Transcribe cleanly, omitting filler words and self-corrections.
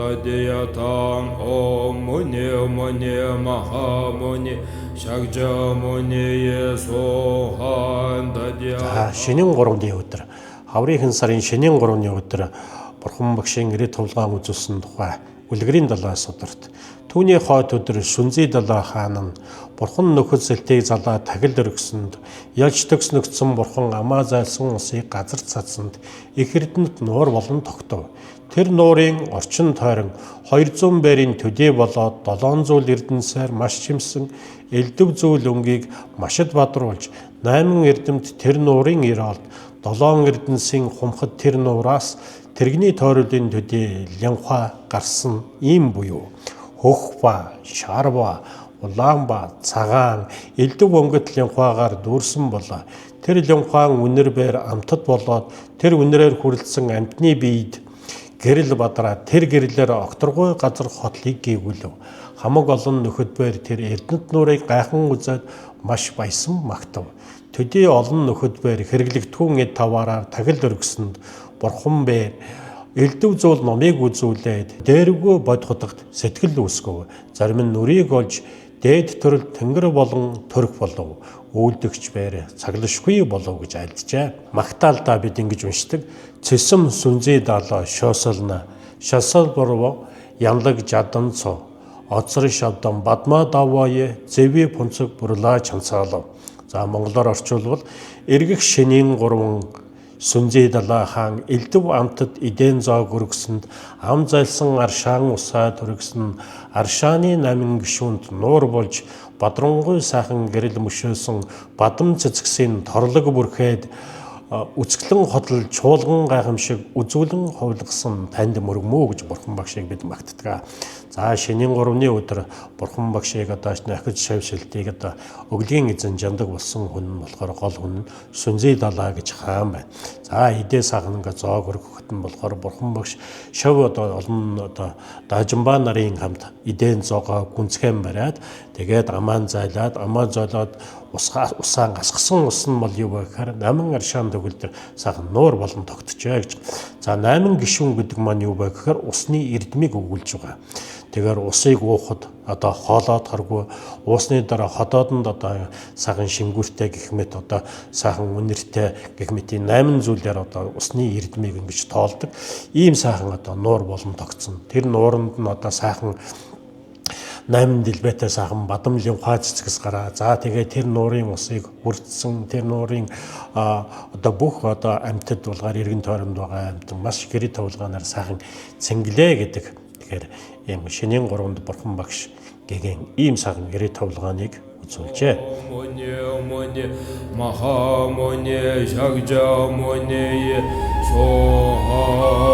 Adiyatang Om Muni Muni Mahamuni Shakja Muni Yesohan Dadya. Шинийн 3-ны өдөр хаврын сарын шинийн 3-ны өдөр Бурхан багшийн ирээд товлгаан үзүүлсэн тухай үлгэрийн далай сударт. Түүний хойд өдөр Сүнзий далай хаан нь Бурхан нөхөд сэлтийг залаа тагил өргөсөнд ялж төгснөгцсөн Бурхан амаа зайлсан усыг газар цацсанд их эрдэнэт нуур болон тогтов. Тэр нуурын орчин тойрон 200 бэрийн төдий болоод 700 эрдэнсээр маш чимсэн элдв зүйл өнгийг машид бадруулж 8 эрдэмт тэр нуурын ирaalд 7 эрдэнсийн хумхад тэр нуураас тэрэгний тойролын төдий лянхаа гарсан ийм буюу хөхба, шарва, улаанба, цагаан, элдв өнгөт лянхаагаар дүүрсэн болоо. Тэр лянхаан үнэр бээр амтад болоод тэр үнэрээр хүрэлцсэн амтны биед гэрэл бадраа тэр гэрлээр окторгой газар хотлыг гээгүүлв. Хамаг олон нөхөдбөр тэр эрдэнэт нуурыг гайхан үзээд маш баясан магтав. Төдий олон нөхөдбөр хэрэглэгдэхүүн эд таваараар тагил өргөсөнд Бурхан бээр элдв зүйл номыг үзүүлээд дээрвгүй бодходогт сэтгэл үүсгэв. Зарим нь нүрийг олж дээд төрөл тэнгэр болон төрөх болов. Үйлдэгч бээр цаглашгүй болов гэж альджээ. Магтаалдаа бид ингэж уншдаг. Цэсэм сүнзий далаа шосолна шасал борво янлаг жаданцо оцор шавдан бадма давае зэви пунцог бурлаа чанцаалав. За монголоор орчуулбал эргэх шинийн 3 Сүнзий далай хаан элдв амтад эдэн зоог өргөсөнд ам зайлсан аршаан усаа төргсөн аршааны 8 гишүүнд нуур болж бадрангуй сайхан гэрэл мөшөөсөн бадам цэцгсийн торлог бүрхээд үцгэлэн хотол чуулган гайхамшиг үзүүлэн ховлгосон танд мөргмөө гэж Бурхан багшийг бид магтдаг. За шинийн 3-ны өдөр Бурхан багшийг одооч нахиж шавшилтыг одоо өглөгийн эзэн жандаг болсон хүн нь болохоор гол хүн нь Сүнзий далай гэж хаан байна. За эдээ сагнанга зоог өргөхөт нь болохоор Бурхан багш шав одоо олон одоо даажимбаа нарын хамт эдэн зоогоо гүнзгэн бариад тэгээд амаан зайлаад усаан гасгсан ус нь бол юу вэ гэхээр 8 аршаан төгөлдөр сахан нуур болон тогтжээ гэж. За 8 гишүүн гэдэг маань юу вэ гэхээр усны эрдмийг өгүүлж байгаа. Тэгэхээр усыг уухад одоо хоолоод харгүй уусны дараа ходоодонд одоо сахан шингүүртэй гэх мэт одоо сахан үнэртэй гэх мэт 8 зүйлээр одоо усны эрдмийг ингэж тоолдог. Ийм сайхан одоо нуур болон тогтсон. Тэр нууранд нь одоо сайхан 8 дэлбэтэй сайхан бадам лянхаа цэцгэс гараа. За тэгээ тэр нуурын усыг хүртсэн тэр нуурын одоо бүх одоо амьтад булгаар эргэн тойронд байгаа амьтад маш гэрээ тавлгаанаар сайхан цэнгэлээ гэдэг. Тэгэхээр ийм шинийн 3-нд Бурхан багш гэгэн ийм сайхан гэрээ тавлгааныг үзүүлжээ. Mahamuni Shakja Muni Sohan